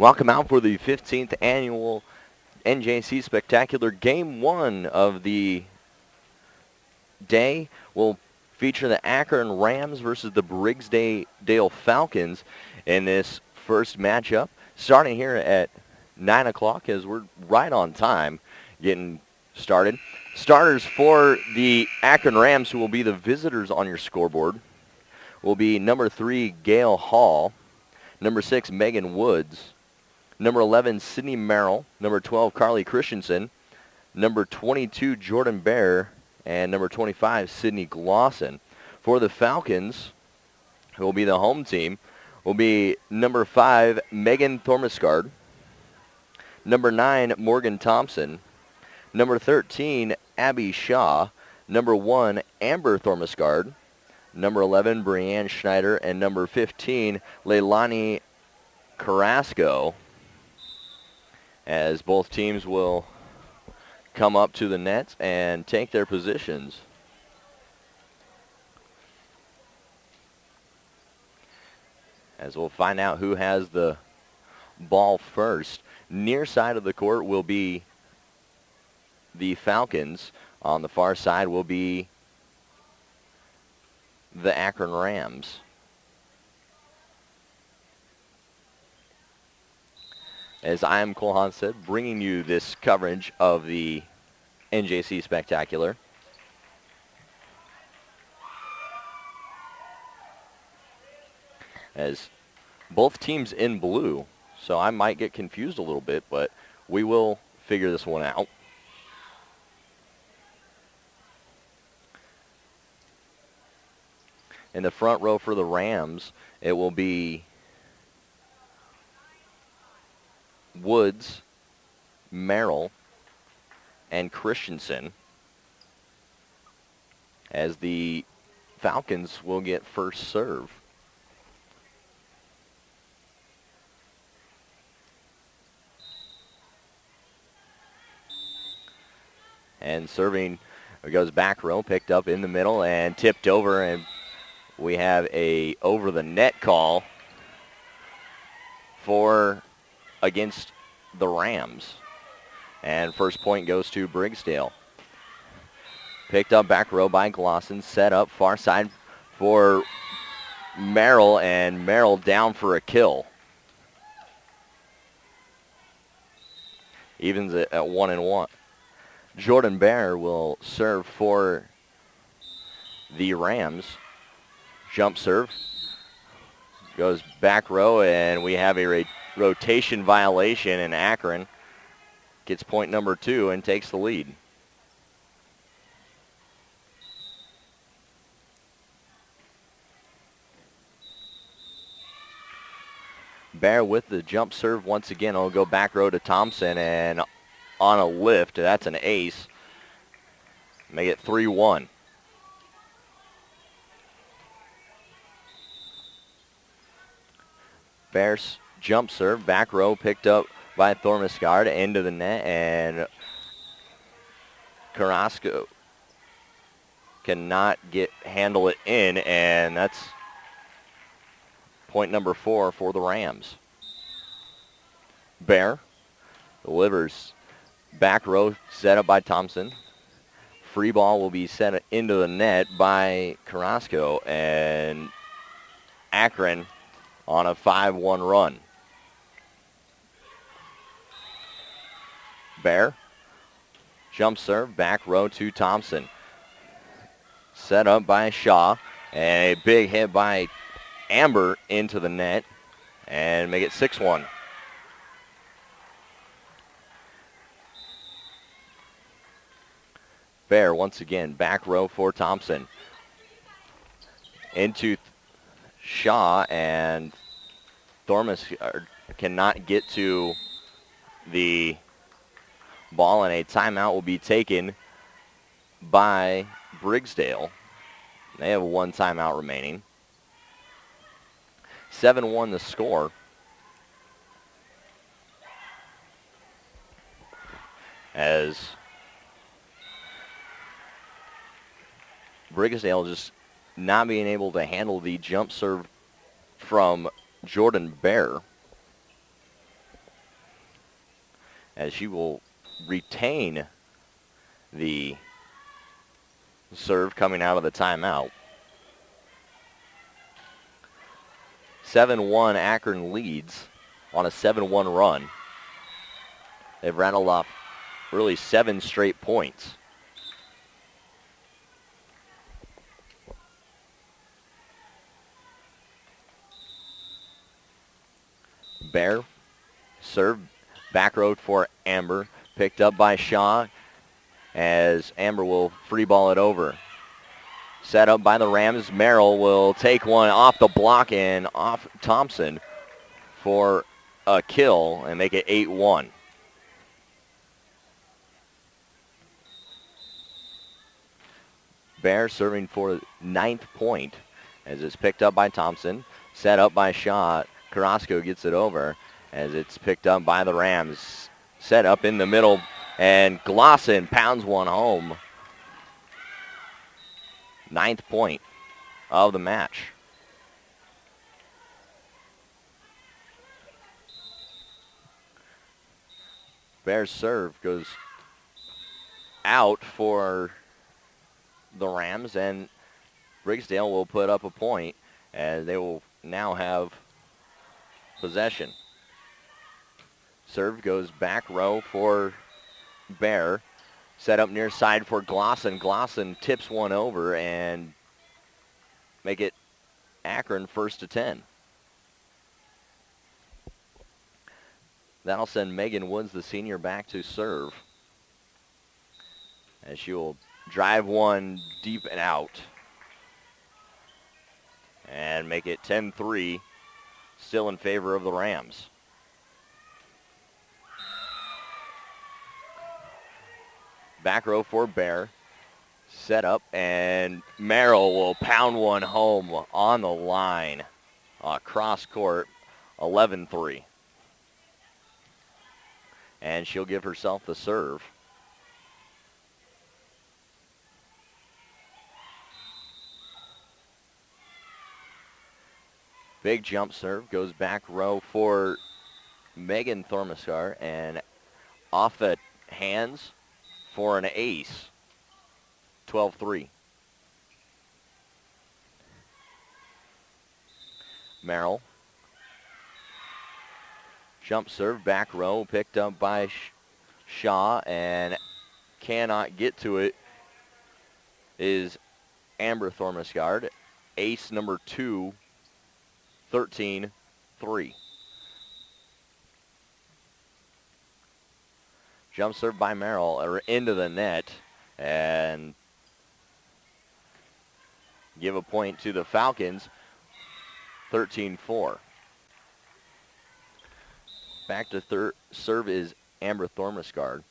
Welcome out for the 15th annual NJC Spectacular. Game 1 of the day will feature the Akron Rams versus the Briggsdale Falcons in this first matchup. Starting here at 9 o'clock as we're right on time getting started. Starters for the Akron Rams, who will be the visitors on your scoreboard, will be number 3, Gail Hall, number 6, Megan Woods, number 11, Sydney Merrill, number 12, Carly Christensen, number 22, Jordan Bear, and number 25, Sydney Glosson. For the Falcons, who will be the home team, will be number 5, Megan Thormisgard, number 9, Morgan Thompson, number 13, Abby Shaw, number 1, Amber Thormisgard, number 11, Brianne Schneider, and number 15, Leilani Carrasco, as both teams will come up to the nets and take their positions. As we'll find out who has the ball first. Near side of the court will be the Falcons. On the far side will be the Akron Rams. As I am Cole Hansted, bringing you this coverage of the NJC Spectacular. As both teams in blue, so I might get confused a little bit, but we will figure this one out. In the front row for the Rams, it will be Woods, Merrill, and Christensen, as the Falcons will get first serve. And serving, it goes back row, picked up in the middle and tipped over, and we have a over the net call against the Rams. And first point goes to Briggsdale. Picked up back row by Glosson, set up far side for Merrill, and Merrill down for a kill. Evens it at 1-1. Jordan Bear will serve for the Rams. Jump serve. Goes back row, and we have a rotation violation, and Akron gets point number 2 and takes the lead. Bear with the jump serve once again. It'll go back row to Thompson, and on a lift, that's an ace. Make it 3-1. Bears jump serve, back row, picked up by Thormisgard into the net, and Carrasco cannot handle it in, and that's point number 4 for the Rams. Bear delivers back row, set up by Thompson. Free ball will be set into the net by Carrasco, and Akron on a 5-1 run. Bear, jump serve, back row to Thompson. Set up by Shaw, and a big hit by Amber into the net, and make it 6-1. Bear once again, back row for Thompson. Into Shaw, and Thormus cannot get to the ball, and a timeout will be taken by Briggsdale. They have one timeout remaining. 7-1 the score. As Briggsdale just not being able to handle the jump serve from Jordan Bear. as she will retain the serve coming out of the timeout. 7-1 Akron leads on a 7-1 run. They've rattled off really 7 straight points. Bear serve back row for Amber, picked up by Shaw as Amber will free ball it over. Set up by the Rams. Merrill will take one off the block and off Thompson for a kill and make it 8-1. Bear serving for 9th point as it's picked up by Thompson. Set up by Shaw. Carrasco gets it over as it's picked up by the Rams. Set up in the middle, and Glosson pounds one home. 9th point of the match. Bears serve goes out for the Rams, and Briggsdale will put up a point as they will now have possession. Serve goes back row for Bear. Set up near side for Glosson. Glosson tips one over and make it Akron 1st to 10. That'll send Megan Woods, the senior, back to serve as she will drive one deep and out and make it 10-3, still in favor of the Rams. Back row for Bear. Set up, and Merrill will pound one home on the line. Cross court, 11-3. And she'll give herself the serve. Big jump serve goes back row for Megan Thormaskar, and off the hands for an ace. 12-3. Merrill. Jump serve, back row, picked up by Shaw, and cannot get to it is Amber Thormaskard. Ace number 2, 13-3. Jump serve by Merrill or into the net and give a point to the Falcons, 13-4. Back to serve is Amber Thormaskard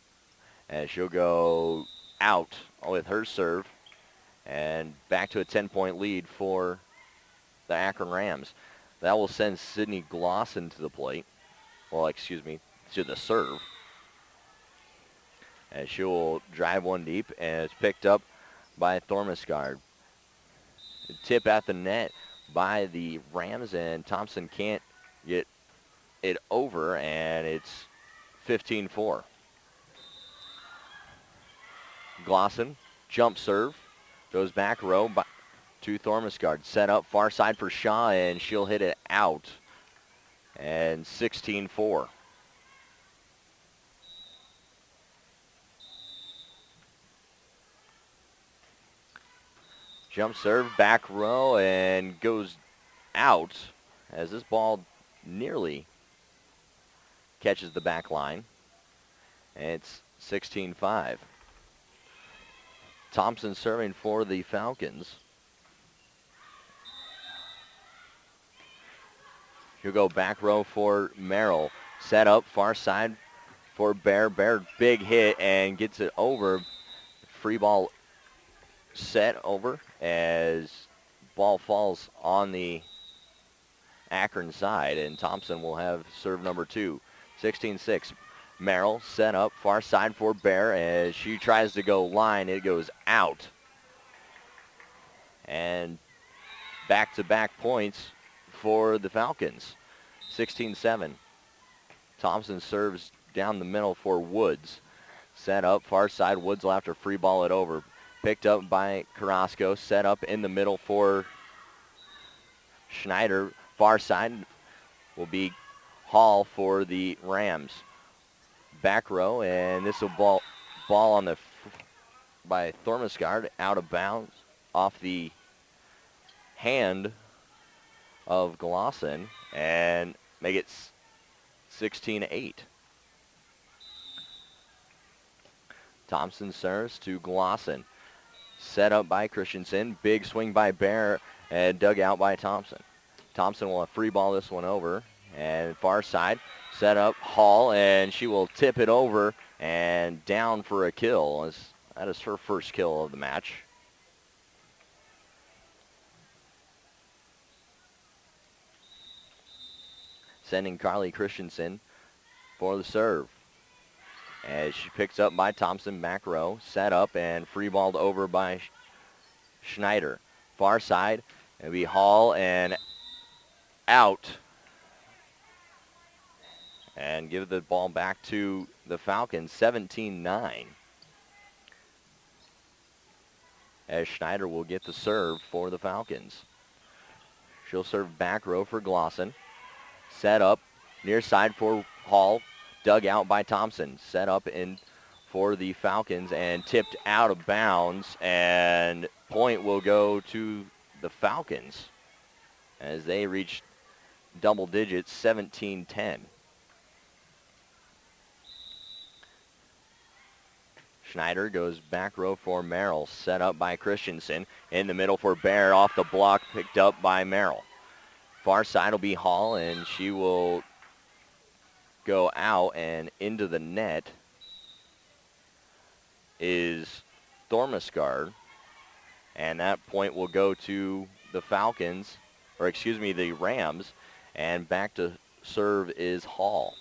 as she'll go out with her serve and back to a 10-point lead for the Akron Rams. That will send Sydney Glosson to the plate. Well, excuse me, to the serve. As she will drive one deep, and it's picked up by Thormaskard. Tip at the net by the Rams, and Thompson can't get it over, and it's 15-4. Glosson, jump serve, goes back row to Thormaskard. Set up far side for Shaw, and she'll hit it out, and 16-4. Jump serve, back row, and goes out as this ball nearly catches the back line. And it's 16-5. Thompson serving for the Falcons. He'll go back row for Merrill. Set up far side for Bear. Bear, big hit and gets it over. Free ball set over as ball falls on the Akron side, and Thompson will have serve number 2. 16-6. Merrill set up far side for Bear as she tries to go line. It goes out. And back-to-back points for the Falcons. 16-7. Thompson serves down the middle for Woods. Set up, far side. Woods will have to free ball it over. Picked up by Carrasco. Set up in the middle for Schneider. Far side will be Hall for the Rams. Back row, and this will ball on the by Thormasgaard, out of bounds off the hand of Glosson, and make it 16-8. Thompson serves to Glosson. Set up by Christensen. Big swing by Bear and dug out by Thompson. Thompson will free ball this one over. And far side, set up Hall, and she will tip it over and down for a kill. That is her first kill of the match. Sending Carly Christensen for the serve. As she picks up by Thompson, back row, set up and free balled over by Schneider. Far side, it'll be Hall and out. And give the ball back to the Falcons, 17-9. As Schneider will get the serve for the Falcons. She'll serve back row for Glosson. Set up near side for Hall. Dug out by Thompson. Set up in for the Falcons and tipped out of bounds. And point will go to the Falcons as they reach double digits, 17-10. Schneider goes back row for Merrill. Set up by Christensen. In the middle for Bear. Off the block, picked up by Merrill. Far side will be Hall, and she will go out, and into the net is Thormasgaard. And that point will go to the Falcons, or excuse me, the Rams. And back to serve is Hall.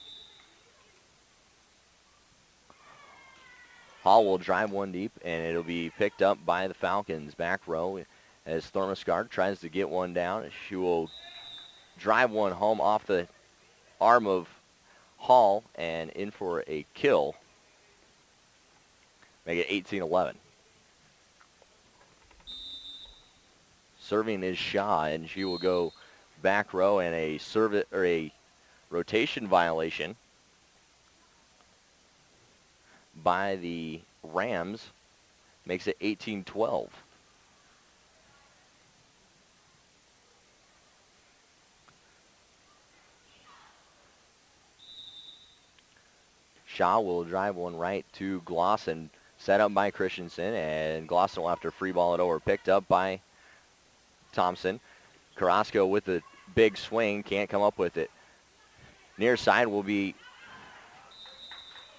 Hall will drive one deep, and it'll be picked up by the Falcons back row as Thormasgaard tries to get one down. She will drive one home off the arm of Hall and in for a kill. Make it 18-11. Serving is Shaw, and she will go back row, and a rotation violation by the Rams makes it 18-12. Shaw will drive one right to Glosson, set up by Christensen, and Glosson will have to free ball it over. Picked up by Thompson. Carrasco with a big swing, can't come up with it. Near side will be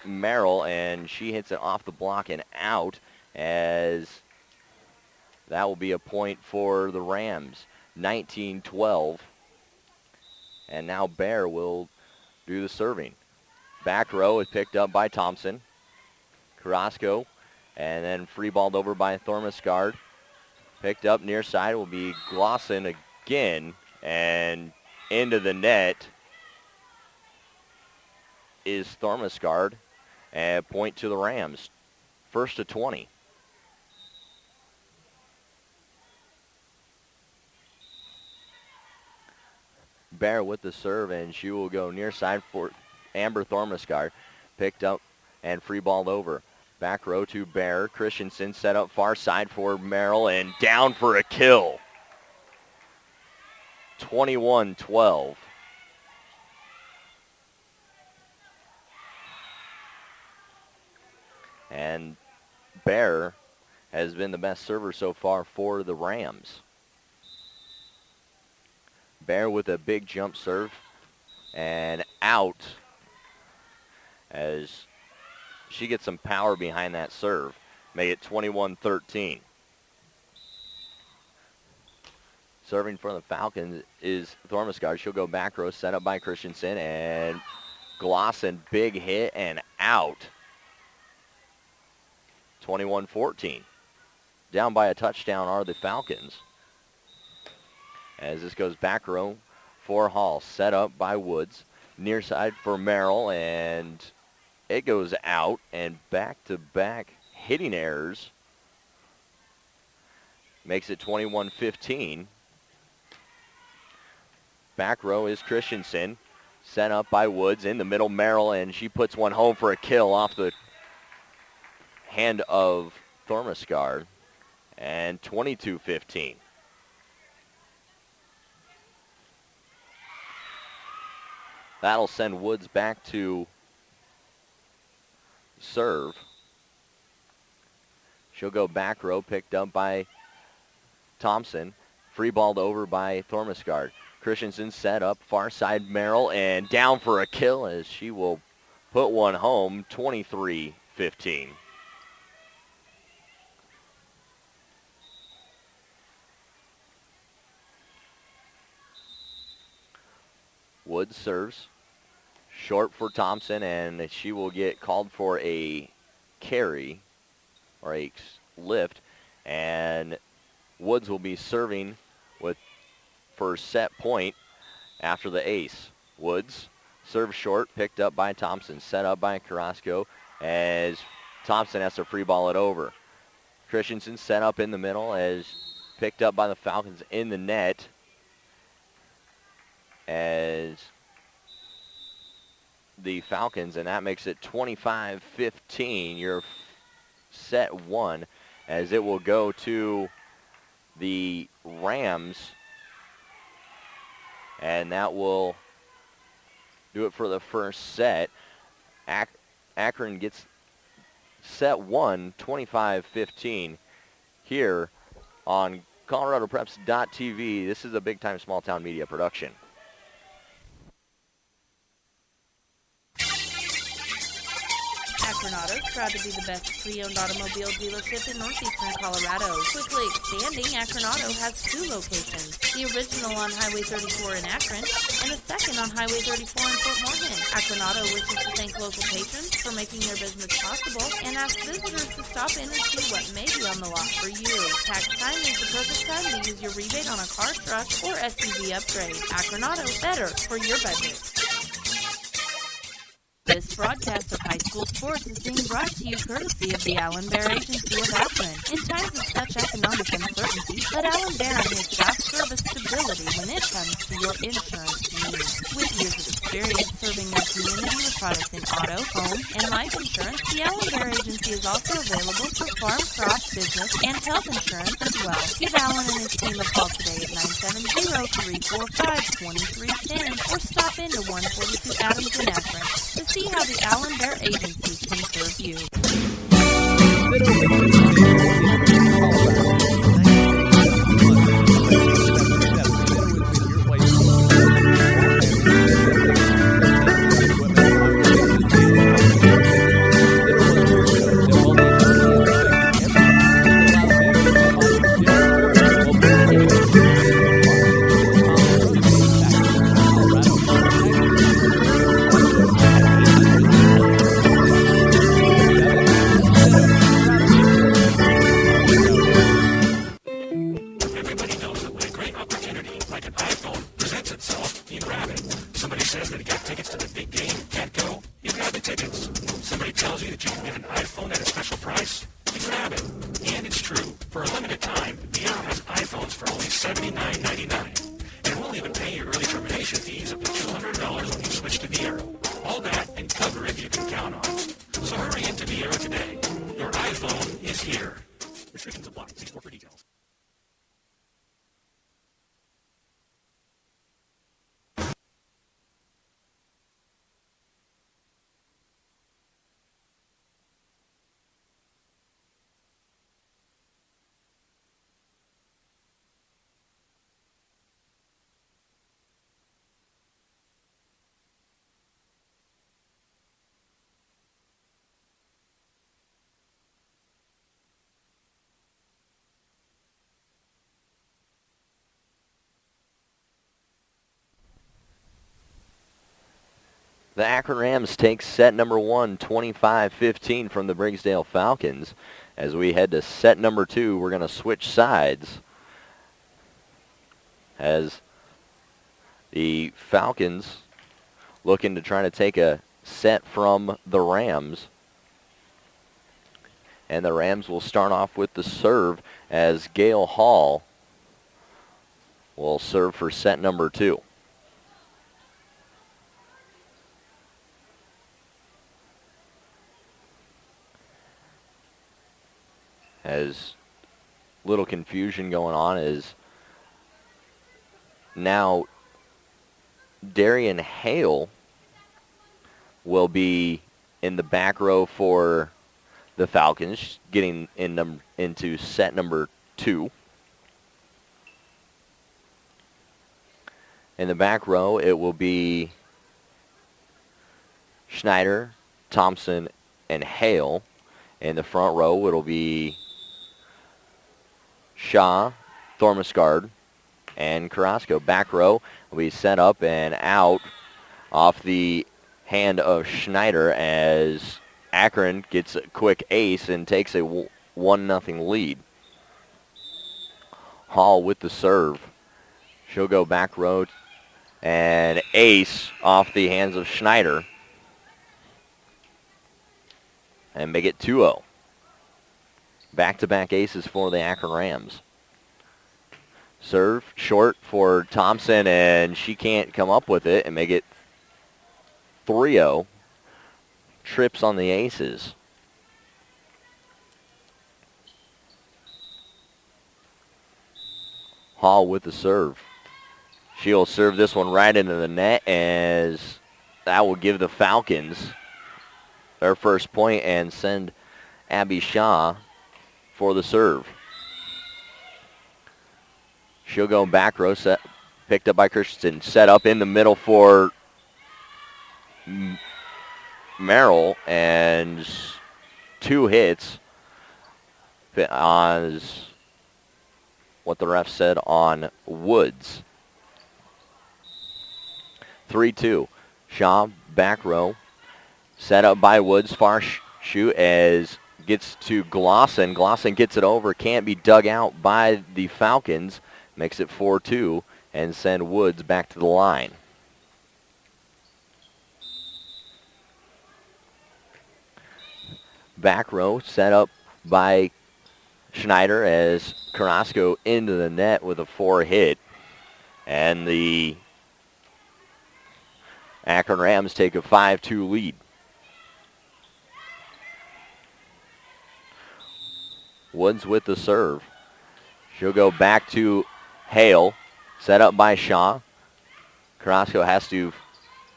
Merrill, and she hits it off the block and out, as that will be a point for the Rams, 19-12. And now Bear will do the serving. Back row is picked up by Thompson. Carrasco, and then free balled over by Thormasgaard. Picked up near side will be Glosson again, and into the net is Thormasgaard, and point to the Rams. First to 20. Bear with the serve, and she will go near side for Amber Thormasgaard. Picked up and free balled over. Back row to Bear. Christensen set up far side for Merrill, and down for a kill. 21-12. And Bear has been the best server so far for the Rams. Bear with a big jump serve and out as she gets some power behind that serve. Make it 21-13. Serving for the Falcons is Thormasgaard. She'll go back row, set up by Christensen, and Glosson, big hit and out. 21-14. Down by a touchdown are the Falcons. As this goes back row for Hall. Set up by Woods. Near side for Merrill, and It goes out, and back-to-back hitting errors makes it 21-15. Back row is Christensen. Set up by Woods. In the middle, Merrill, and she puts one home for a kill off the hand of Thormaskard. And 22-15. That'll send Woods back to serve. She'll go back row, picked up by Thompson. Free balled over by Thormaskard. Christensen set up, far side Merrill, and down for a kill as she will put one home, 23-15. Woods serves. Short for Thompson, and she will get called for a carry or a lift, and Woods will be serving with for set point after the ace. Woods serves short, picked up by Thompson, set up by Carrasco as Thompson has to free ball it over. Christensen set up in the middle as picked up by the Falcons in the net as the Falcons, and that makes it 25-15, your set one, as it will go to the Rams, and that will do it for the first set. Akron gets set one, 25-15, here on ColoradoPreps.tv. This is a big-time small-town media production. Akron Auto is proud to be the best pre-owned automobile dealership in northeastern Colorado. Quickly expanding, Akron Auto has two locations. The original on Highway 34 in Akron and the second on Highway 34 in Fort Morgan. Akron Auto wishes to thank local patrons for making their business possible and ask visitors to stop in and see what may be on the lot for you. Tax time is the perfect time to use your rebate on a car, truck, or SUV upgrade. Akron Auto, better for your budget. This broadcast of high school sports is being brought to you courtesy of the Allen Bear Agency of Akron. In times of such economic uncertainty, let Allen Bear and his staff serve as stability when it comes to your insurance needs. With years of experience serving their community with products in auto, home, and life insurance, the Allen Bear Agency is also available for farm, crop, business, and health insurance as well. Give Allen and his team a call today at 970-345-2310 or stop into 142 Adams in Akron to see how the Allen Bear Agency can serve you. The Akron Rams take set number one, 25-15 from the Briggsdale Falcons. As we head to set number two, we're going to switch sides as the Falcons looking to try to take a set from the Rams. And the Rams will start off with the serve as Gail Hall will serve for set number 2. As little confusion going on is now Darian Hale will be in the back row for the Falcons, getting into set number 2. In the back row, it will be Schneider, Thompson, and Hale. In the front row, it'll be Shaw, Thormusgard, and Carrasco. Back row will be set up and out off the hand of Schneider as Akron gets a quick ace and takes a 1-0 lead. Hall with the serve. She'll go back row and ace off the hands of Schneider and make it 2-0. Back-to-back aces for the Akron Rams. Serve short for Thompson, and she can't come up with it and make it 3-0. Trips on the aces. Hall with the serve. She'll serve this one right into the net, as that will give the Falcons their first point and send Abby Shaw for the serve. She'll go back row, set, picked up by Christensen, set up in the middle for Merrill, and 2 hits on what the ref said on Woods. 3-2. Shaw, back row, set up by Woods, far shoot as gets to Glosson. Glosson gets it over, can't be dug out by the Falcons, makes it 4-2, and send Woods back to the line. Back row set up by Schneider as Carrasco into the net with a 4 hit. And the Akron Rams take a 5-2 lead. Woods with the serve. She'll go back to Hale, set up by Shaw. Carrasco has to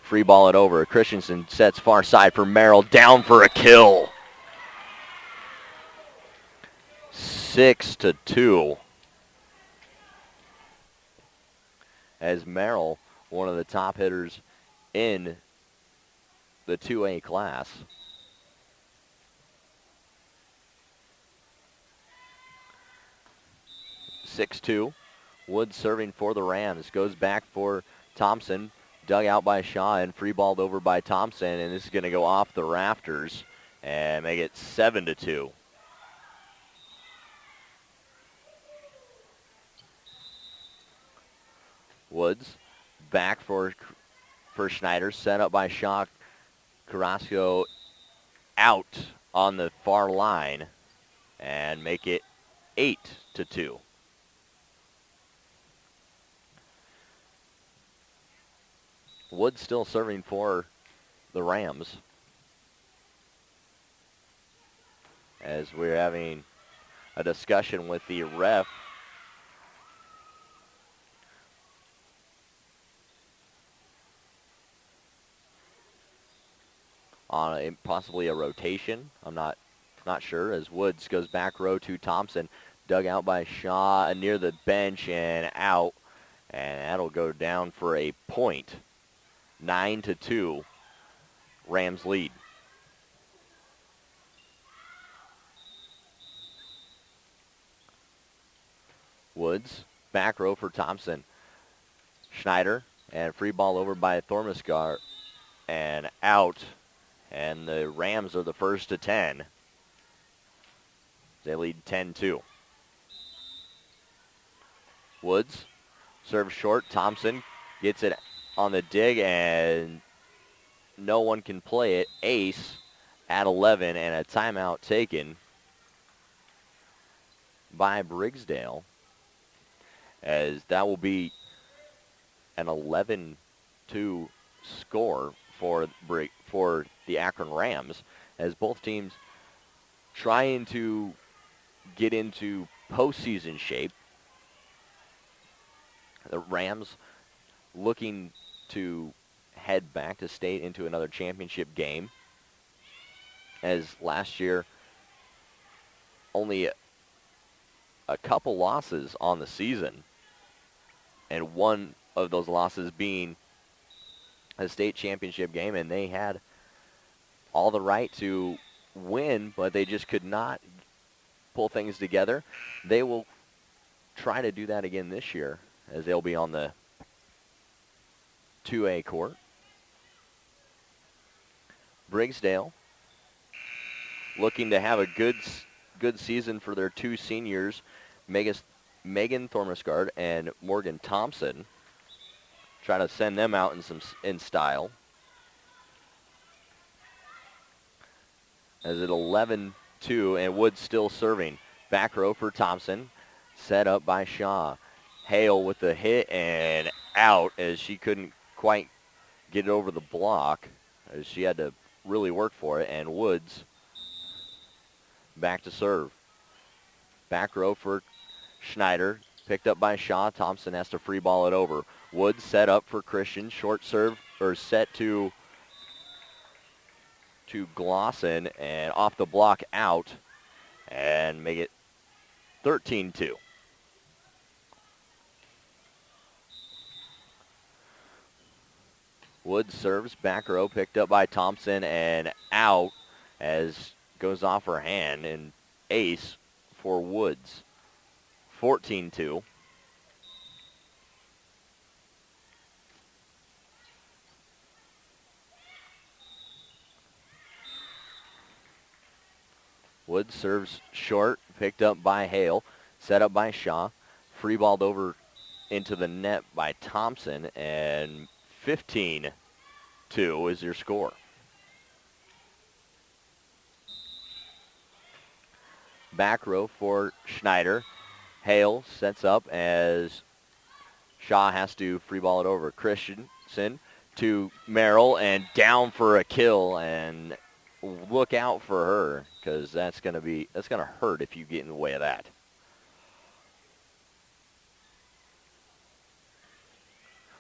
free ball it over. Christensen sets far side for Merrill, down for a kill. 6-2. As Merrill, one of the top hitters in the 2A class. Woods serving for the Rams. Goes back for Thompson. Dug out by Shaw and free balled over by Thompson. And this is going to go off the rafters and make it 7-2. Woods back for Schneider. Set up by Shaw. Carrasco out on the far line and make it 8-2. Woods still serving for the Rams as we're having a discussion with the ref on possibly a rotation. I'm not sure, as Woods goes back row to Thompson. Dug out by Shaw near the bench and out. And that'll go down for a point. 9-2, Rams lead. Woods, back row for Thompson. Schneider, and free ball over by Thormusgard, and out. And the Rams are the first to 10. They lead 10-2. Woods, serve short. Thompson gets it on the dig and no one can play it. Ace at 11 and a timeout taken by Briggsdale, as that will be an 11-2 score for the Akron Rams, as both teams trying to get into postseason shape. The Rams looking to head back to state into another championship game, as last year only a couple losses on the season, and one of those losses being a state championship game, and they had all the right to win, but they just could not pull things together. They will try to do that again this year, as they'll be on the 2A court. Briggsdale looking to have a good season for their two seniors, Megan Thormasgard and Morgan Thompson. Try to send them out in style. As at 11-2, and Woods still serving. Back row for Thompson, set up by Shaw. Hale with the hit and out, as she couldn't quite get it over the block, as she had to really work for it, and Woods back to serve. Back row for Schneider, picked up by Shaw. Thompson has to free ball it over. Woods set up for Christian, short serve, or set to Glosson, and off the block out, and make it 13-2. Woods serves, back row, picked up by Thompson and out, as goes off her hand, and ace for Woods. 14-2. Woods serves short, picked up by Hale, set up by Shaw, free balled over into the net by Thompson, and 15-2 is your score. Back row for Schneider. Hale sets up as Shaw has to free ball it over. Christensen to Merrill, and down for a kill, and look out for her, because that's gonna hurt if you get in the way of that.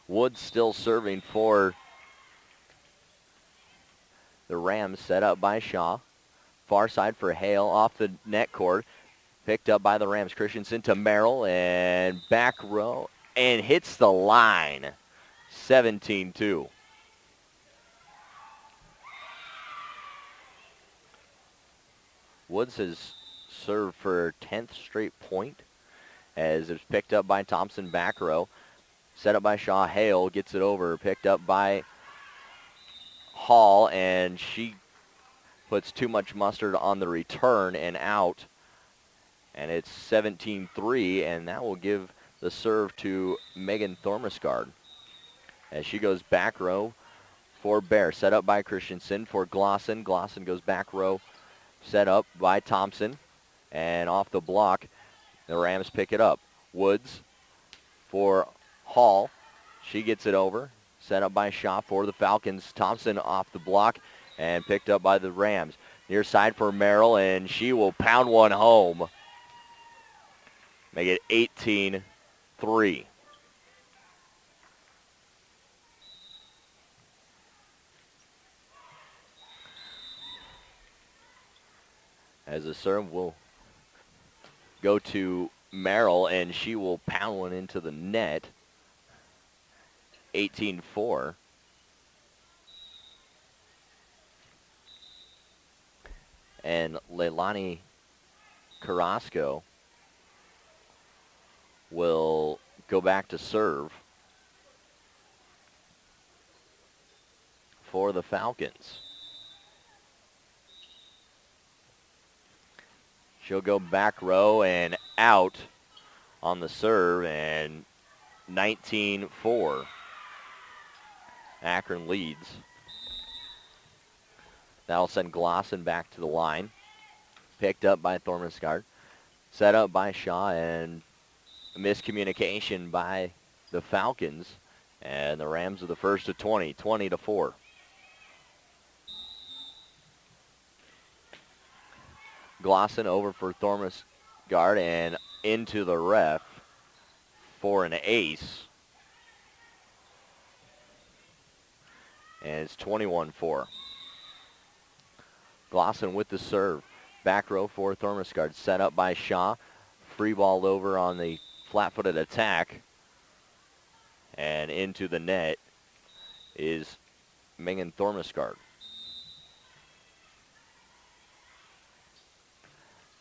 Woods still serving for the Rams, set up by Shaw. Far side for Hale, off the net cord. Picked up by the Rams. Christensen to Merrill, and back row, and hits the line. 17-2. Woods has served for her 10th straight point, as it's picked up by Thompson, back row. Set up by Shaw. Hale gets it over, picked up by Hall, and she puts too much mustard on the return and out. And it's 17-3, and that will give the serve to Megan Thormasgard, as she goes back row for Bear. Set up by Christensen for Glosson. Glosson goes back row, set up by Thompson, and off the block, the Rams pick it up. Woods for Hall. She gets it over, set up by Shaw for the Falcons. Thompson off the block and picked up by the Rams. Near side for Merrill, and she will pound one home. Make it 18-3. As the serve will go to Merrill, and she will pound one into the net. 18-4. And Leilani Carrasco will go back to serve for the Falcons. She'll go back row and out on the serve, and 19-4. Akron leads. That'll send Glosson back to the line. Picked up by Thormesgard. Set up by Shaw, and a miscommunication by the Falcons. And the Rams are the first to 20-4. Glosson over for Thormesgard and into the ref for an ace. And it's 21-4. Glosson with the serve. Back row for Thormesgard. Set up by Shaw. Free ball over on the flat-footed attack. And into the net is Megan Thormesgard.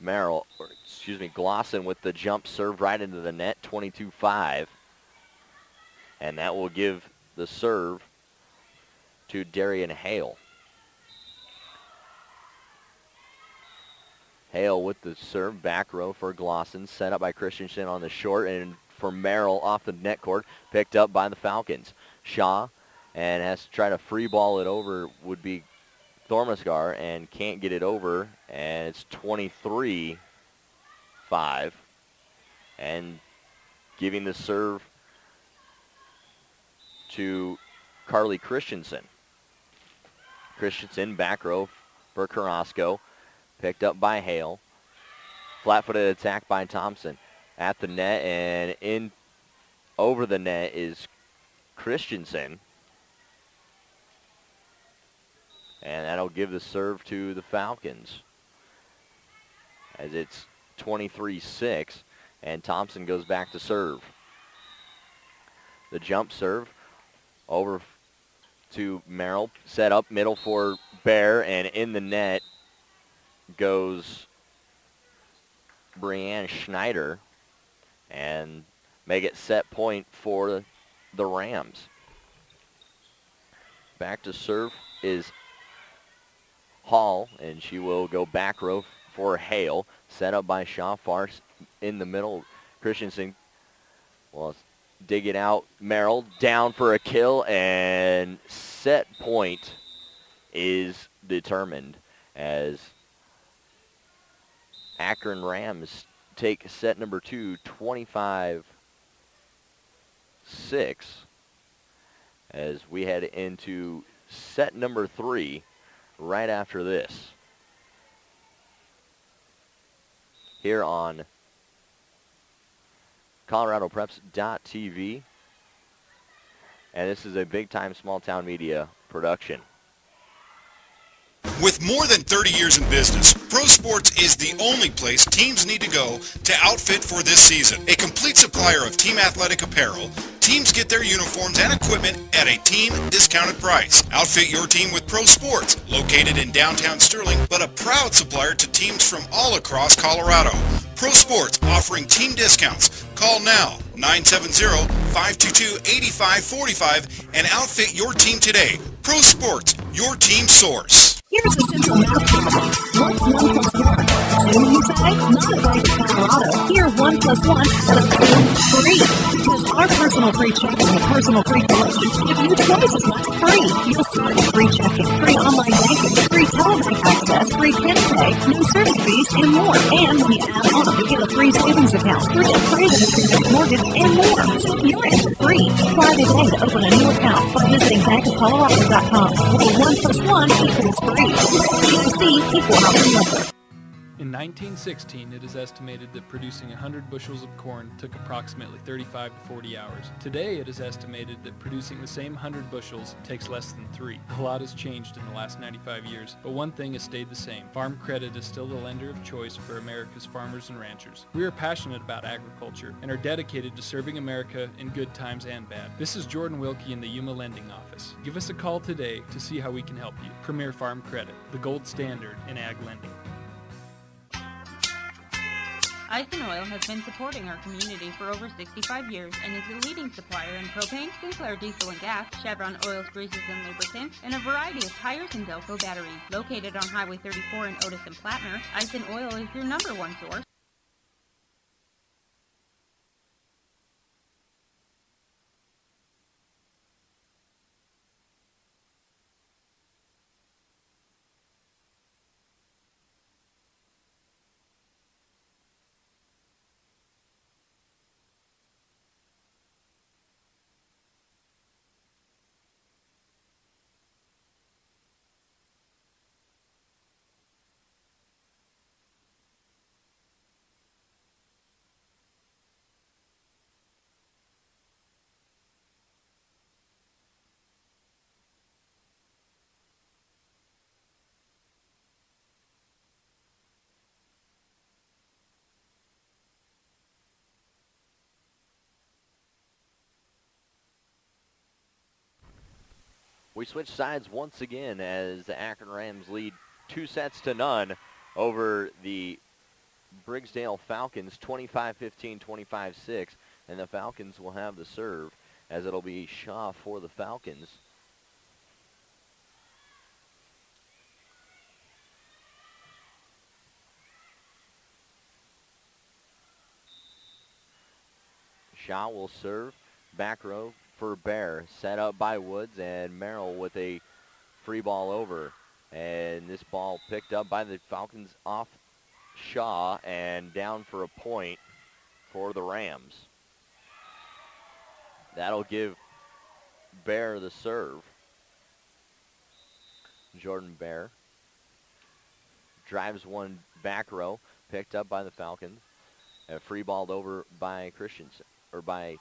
Glosson with the jump serve right into the net, 22-5. And that will give the serve to Darian Hale. Hale with the serve, back row for Glosson, set up by Christensen on the short, and for Merrill off the net court, picked up by the Falcons. Shaw, and has to try to free ball it over, would be Thormesgard, and can't get it over, and it's 23-5, and giving the serve to Carly Christensen. Christensen back row for Carrasco, picked up by Hale. Flat-footed attack by Thompson at the net, and in over the net is Christensen. And that'll give the serve to the Falcons as it's 23-6, and Thompson goes back to serve. The jump serve over to Merrill, set up middle for Bear, and in the net goes Brianne Schneider, and make it set point for the Rams. Back to serve is Hall, and she will go back row for Hale. Set up by Shaw, far in the middle. Christensen will dig it out. Merrill down for a kill, and set point is determined as Akron Rams take set number 2, 25-6, as we head into set number 3 right after this here on ColoradoPreps.tv, and this is a big-time small-town media production. With more than 30 years in business, Pro Sports is the only place teams need to go to outfit for this season. A complete supplier of team athletic apparel, teams get their uniforms and equipment at a team discounted price. Outfit your team with Pro Sports, located in downtown Sterling, but a proud supplier to teams from all across Colorado. Pro Sports offering team discounts. Call now, 970-522-8545, and outfit your team today. Pro Sports, your team source. Here's a simple math problem. What's 1 plus 1? 2, you say? Not according to Colorado. Here's 1 plus 1 that is 3. Because our personal free checking and personal free collections give you twice as much free. You'll start with free checking, free online banking, free telebank access, free pay, no service fees, and more. And when you add on, you get a free savings account, free appraisal and mortgage, and more. So you're in free. Apply today to open a new account by visiting bankofcolorado.com, where 1 plus 1 equals free. In 1916, it is estimated that producing 100 bushels of corn took approximately 35 to 40 hours. Today, it is estimated that producing the same 100 bushels takes less than 3. A lot has changed in the last 95 years, but one thing has stayed the same. Farm Credit is still the lender of choice for America's farmers and ranchers. We are passionate about agriculture and are dedicated to serving America in good times and bad. This is Jordan Wilkie in the Yuma Lending Office. Give us a call today to see how we can help you. Premier Farm Credit, the gold standard in ag lending. Ison Oil has been supporting our community for over 65 years and is the leading supplier in propane, Sinclair diesel and gas, Chevron oils, greases, and lubricants, and a variety of tires and Delco batteries. Located on Highway 34 in Otis and Plattner, Ison Oil is your #1 source We switch sides once again as the Akron Rams lead 2-0 over the Briggsdale Falcons, 25-15, 25-6. And the Falcons will have the serve as it'll be Shaw for the Falcons. Shaw will serve. Back row for Bear. Set up by Woods, and Merrill with a free ball over. And this ball picked up by the Falcons off Shaw and down for a point for the Rams. That'll give Bear the serve. Jordan Bear drives one back row, picked up by the Falcons. A free balled over by Christensen, or by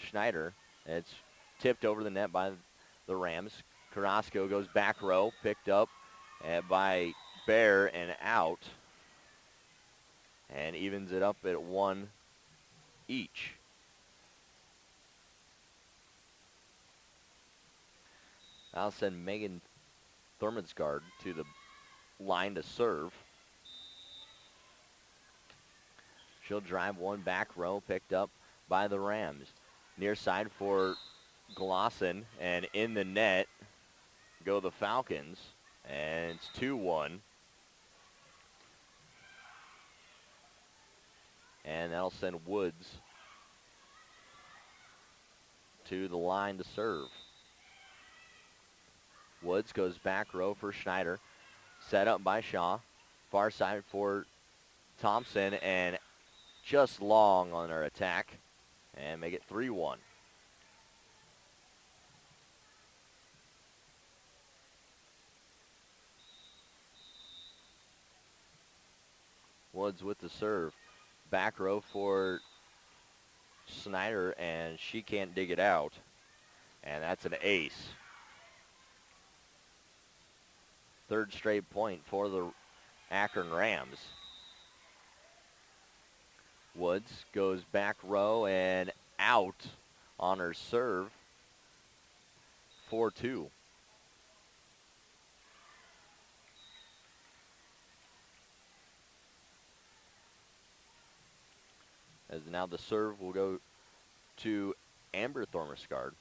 Schneider. It's tipped over the net by the Rams. Carrasco goes back row, picked up by Bear and out. And evens it up at 1 each. I'll send Megan Thurmansgaard to the line to serve. She'll drive one back row, picked up by the Rams. Near side for Glosson, and in the net go the Falcons, and it's 2-1. And that'll send Woods to the line to serve. Woods goes back row for Schneider. Set up by Shaw. Far side for Thompson, and just long on our attack, and make it 3-1. Woods with the serve. Back row for Snyder, and she can't dig it out. And that's an ace. Third straight point for the Akron Rams. Woods goes back row and out on her serve. 4-2. As now the serve will go to Amber Thormarsgaard.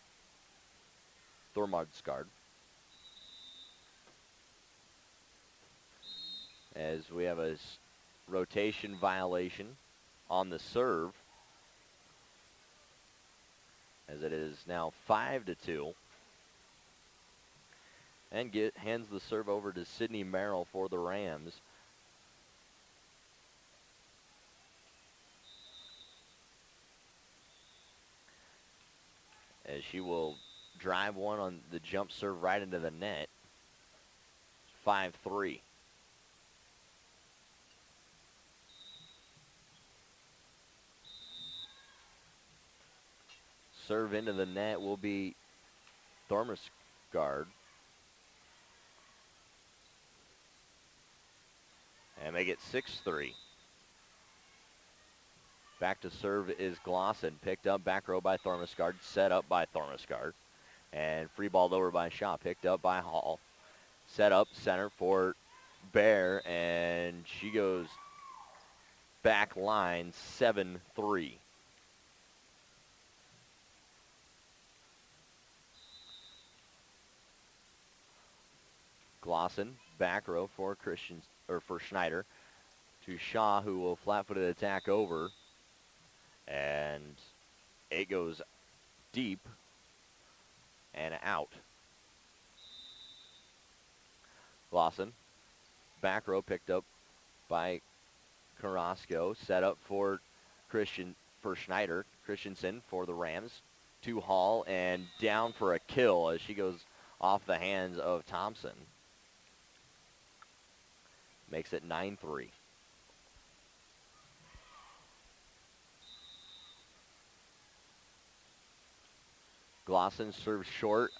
As we have a rotation violation on the serve, as it is now 5-2. And hands the serve over to Sydney Merrill for the Rams. As she will drive one on the jump serve right into the net. 5-3. Serve into the net will be Thormarsgaard. And make it 6-3. Back to serve is Glosson. Picked up back row by Thormarsgaard. Set up by Thormarsgaard. And free balled over by Shaw. Picked up by Hall. Set up center for Bear. And she goes back line 7-3. Glosson, back row for for Schneider to Shaw, who will flat-footed attack over, and it goes deep and out. Glosson, back row picked up by Carrasco, set up for Schneider. Christensen for the Rams to Hall, and down for a kill as she goes off the hands of Thompson. Makes it 9-3. Glosson serves short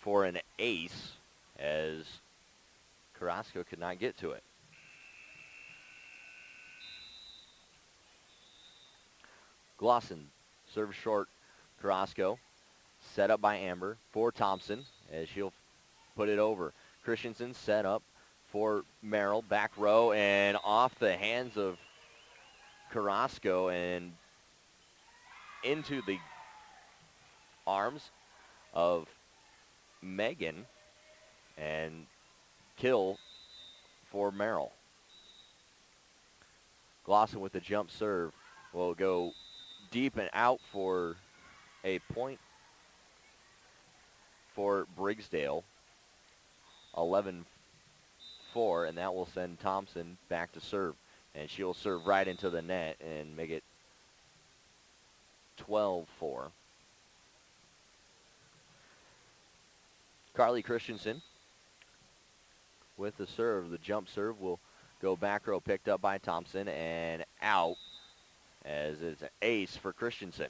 for an ace as Carrasco could not get to it. Glosson serves short. Carrasco set up by Amber for Thompson. as she'll put it over. Christensen set up for Merrill, back row, and off the hands of Carrasco and into the arms of Megan, and kill for Merrill. Glosson with the jump serve will go deep and out for a point for Briggsdale. 11-4, and that will send Thompson back to serve. And she'll serve right into the net and make it 12-4. Carly Christensen with the serve. The jump serve will go back row, picked up by Thompson, and out as it's an ace for Christensen.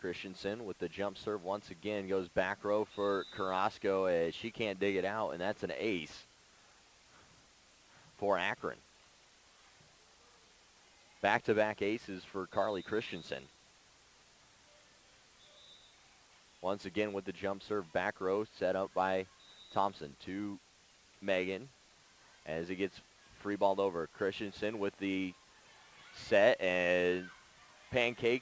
Christensen with the jump serve once again goes back row for Carrasco as she can't dig it out, and that's an ace for Akron. Back-to-back aces for Carly Christensen. Once again with the jump serve, back row set up by Thompson to Megan as he gets free balled over. Christensen with the set and pancaked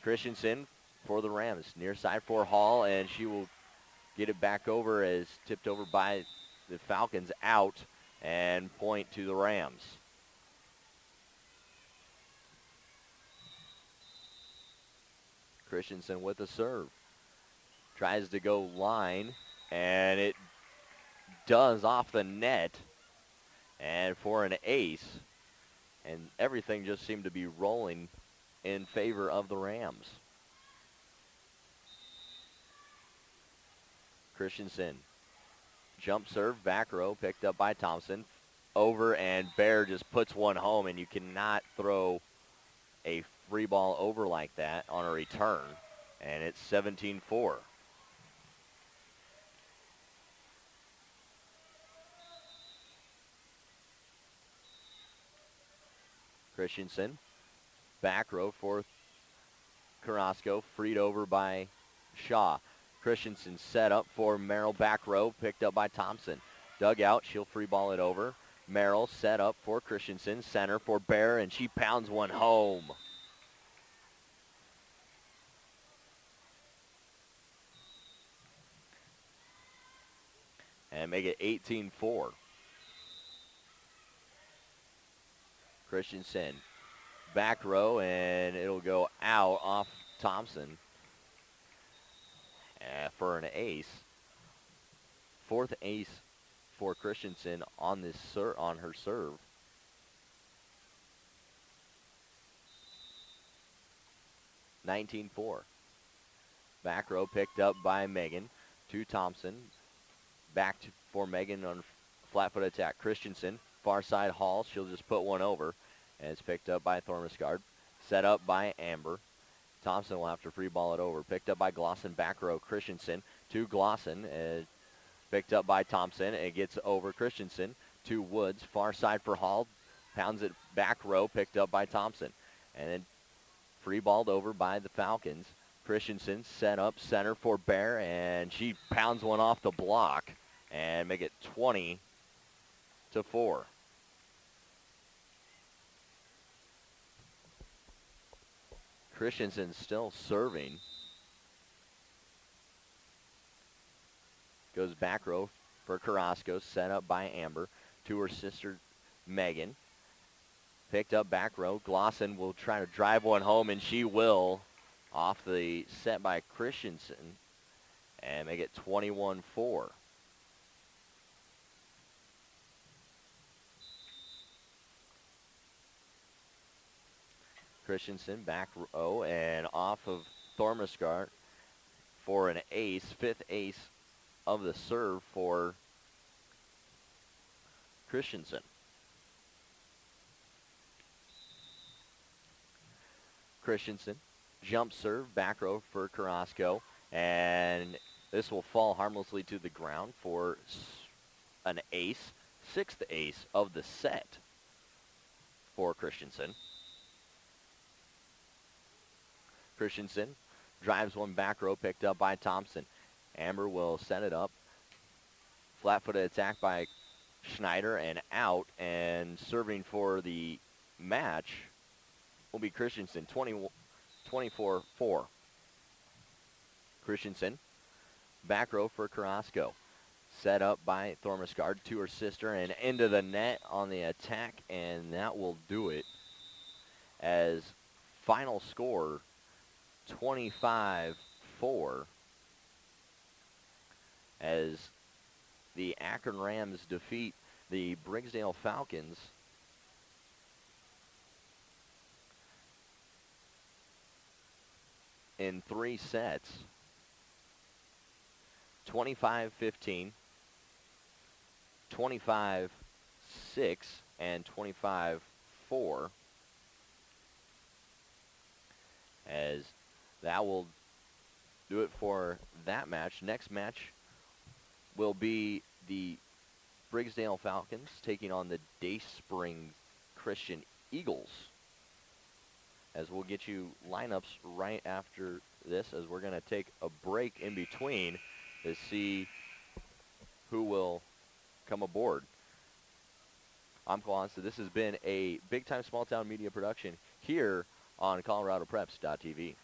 Christensen for the Rams. Near side for Hall, and she will get it back over as tipped over by the Falcons, out, and point to the Rams. Christensen with the serve. Tries to go line, and it does off the net, and for an ace. And everything just seemed to be rolling in favor of the Rams. Christensen, jump serve, back row, picked up by Thompson. Over, and Bear just puts one home, and you cannot throw a free ball over like that on a return. And it's 17-4. Christensen, back row for Carrasco, freed over by Shaw. Christensen set up for Merrill, back row, picked up by Thompson. Dug out, she'll free ball it over. Merrill set up for Christensen, center for Bear, and she pounds one home. And make it 18-4. Christensen, back row, and it'll go out off Thompson for an ace. Fourth ace for Christensen on this on her serve. (19-4). Back row picked up by Megan to Thompson. Back for Megan on flat foot attack. Christensen, far side Hall. She'll just put one over. And it's picked up by Thormisgaard. Set up by Amber. Thompson will have to free ball it over. Picked up by Glosson, back row. Christensen to Glosson. Picked up by Thompson. It gets over Christensen to Woods. Far side for Hall. Pounds it back row. Picked up by Thompson. And then free balled over by the Falcons. Christensen set up center for Bear, and she pounds one off the block and make it 20-4. Christensen still serving. Goes back row for Carrasco, set up by Amber to her sister Megan. Picked up back row. Glosson will try to drive one home, and she will, off the set by Christensen, and make it 21-4. Christensen back row and off of Thormisgaard for an ace, fifth ace of the serve for Christensen. Christensen, jump serve, back row for Carrasco, and this will fall harmlessly to the ground for an ace. sixth ace of the set for Christensen. Christensen drives one back row, picked up by Thompson. Amber will set it up. Flat-footed attack by Schneider and out, and serving for the match will be Christensen, 24-4. Christensen, back row for Carrasco. Set up by Thormisgard to her sister and into the net on the attack, and that will do it. As final score, 25-4, as the Akron Rams defeat the Briggsdale Falcons in 3 sets, 25-15, 25-6, and 25-4, as that will do it for that match. Next match will be the Briggsdale Falcons taking on the Dayspring Christian Eagles, as we'll get you lineups right after this, as we're going to take a break in between to see who will come aboard. I'm Cole Onstead. This has been a big-time small-town media production here on ColoradoPreps.tv.